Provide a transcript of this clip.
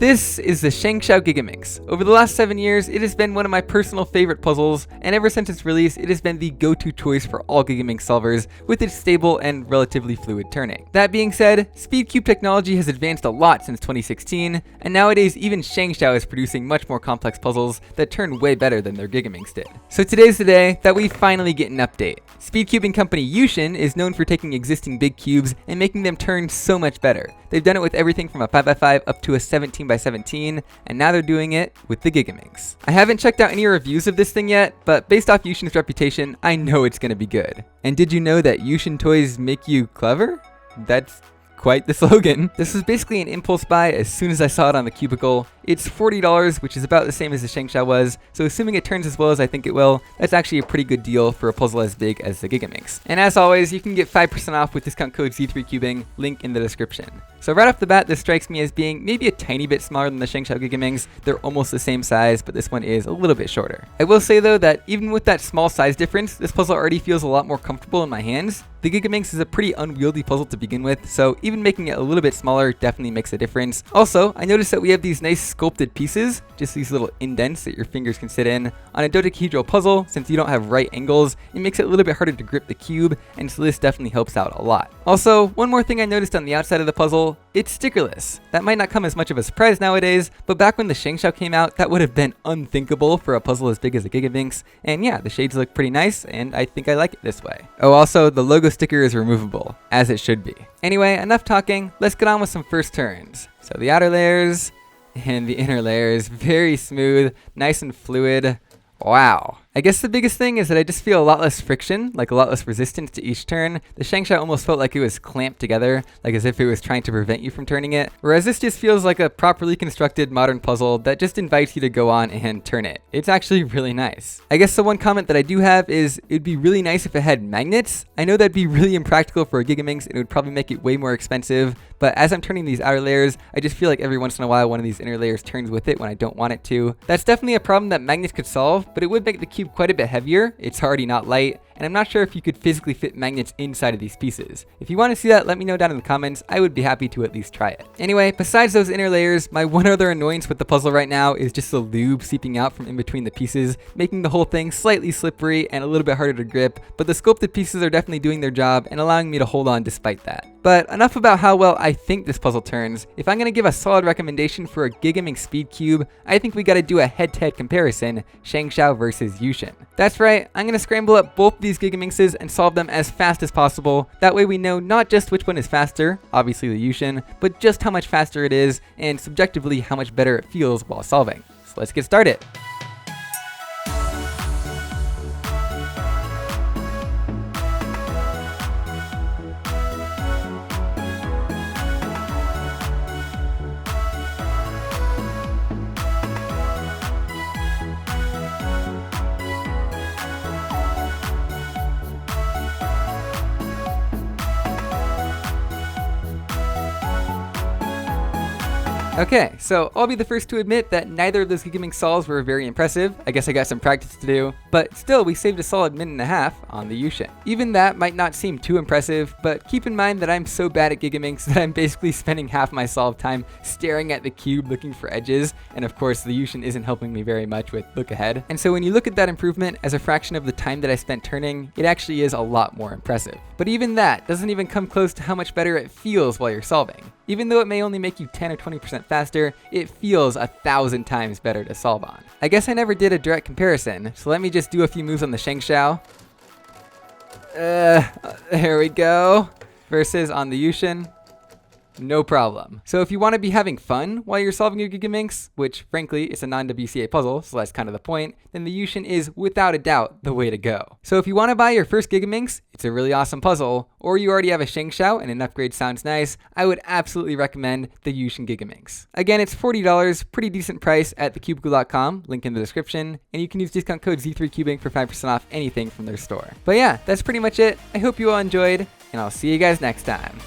This is the Shangshao Gigaminx. Over the last 7 years, it has been one of my personal favorite puzzles, and ever since its release, it has been the go-to choice for all Gigaminx solvers with its stable and relatively fluid turning. That being said, Speedcube technology has advanced a lot since 2016, and nowadays even Shangshao is producing much more complex puzzles that turn way better than their Gigaminx did. So today's the day that we finally get an update. Speedcubing company YuXin is known for taking existing big cubes and making them turn so much better. They've done it with everything from a 5x5 up to a 17x17, and now they're doing it with the Gigaminx. I haven't checked out any reviews of this thing yet, but based off YuXin's reputation, I know it's gonna be good. And did you know that YuXin toys make you clever? That's quite the slogan. This was basically an impulse buy as soon as I saw it on the cubicle. It's $40, which is about the same as the Shangshao was, so assuming it turns as well as I think it will, that's actually a pretty good deal for a puzzle as big as the Gigaminx. And as always, you can get 5% off with discount code Z3Cubing, link in the description. So right off the bat, this strikes me as being maybe a tiny bit smaller than the Shangshao Gigaminx. They're almost the same size, but this one is a little bit shorter. I will say though that even with that small size difference, this puzzle already feels a lot more comfortable in my hands. The Gigaminx is a pretty unwieldy puzzle to begin with, so even making it a little bit smaller definitely makes a difference. Also, I noticed that we have these nice sculpted pieces, just these little indents that your fingers can sit in. On a dodecahedral puzzle, since you don't have right angles, it makes it a little bit harder to grip the cube, and so this definitely helps out a lot. Also, one more thing I noticed on the outside of the puzzle, it's stickerless. That might not come as much of a surprise nowadays, but back when the Shangshao came out, that would have been unthinkable for a puzzle as big as a Gigaminx, and yeah, the shades look pretty nice, and I think I like it this way. Oh, also, the logo sticker is removable, as it should be. Anyway, enough talking, let's get on with some first turns. So the outer layers and the inner layers, very smooth, nice and fluid. Wow. I guess the biggest thing is that I just feel a lot less friction, like a lot less resistance to each turn. The Shangshao almost felt like it was clamped together, like as if it was trying to prevent you from turning it, whereas this just feels like a properly constructed modern puzzle that just invites you to go on and turn it. It's actually really nice. I guess the one comment that I do have is it'd be really nice if it had magnets. I know that'd be really impractical for a Gigaminx and it would probably make it way more expensive, but as I'm turning these outer layers, I just feel like every once in a while one of these inner layers turns with it when I don't want it to. That's definitely a problem that magnets could solve, but it would make the cube quite a bit heavier. It's already not light, and I'm not sure if you could physically fit magnets inside of these pieces. If you want to see that, let me know down in the comments. I would be happy to at least try it. Anyway, besides those inner layers, my one other annoyance with the puzzle right now is just the lube seeping out from in between the pieces, making the whole thing slightly slippery and a little bit harder to grip, but the sculpted pieces are definitely doing their job and allowing me to hold on despite that. But enough about how well I think this puzzle turns. If I'm going to give a solid recommendation for a Gigaminx Speedcube, I think we got to do a head-to-head comparison, Shangshao versus YuXin. That's right, I'm going to scramble up both these Gigaminxes and solve them as fast as possible. That way we know not just which one is faster, obviously the YuXin, but just how much faster it is and subjectively how much better it feels while solving. So let's get started. Okay, so I'll be the first to admit that neither of those Gigaminx solves were very impressive. I guess I got some practice to do, but still we saved a solid minute and a half on the YuXin. Even that might not seem too impressive, but keep in mind that I'm so bad at Gigaminx that I'm basically spending half my solve time staring at the cube looking for edges, and of course the YuXin isn't helping me very much with look ahead. And so when you look at that improvement as a fraction of the time that I spent turning, it actually is a lot more impressive. But even that doesn't even come close to how much better it feels while you're solving. Even though it may only make you 10 or 20% faster, it feels 1,000 times better to solve on. I guess I never did a direct comparison, so let me just do a few moves on the Shangshao. There we go. Versus on the YuXin. No problem. So if you want to be having fun while you're solving your Gigaminx, which frankly is a non-WCA puzzle, so that's kind of the point, then the YuXin is without a doubt the way to go. So if you want to buy your first Gigaminx, it's a really awesome puzzle, or you already have a Shangshao and an upgrade sounds nice, I would absolutely recommend the YuXin Gigaminx. Again, it's $40, pretty decent price at thecubicle.com, link in the description, and you can use discount code Z3Cubing for 5% off anything from their store. But yeah, that's pretty much it. I hope you all enjoyed, and I'll see you guys next time.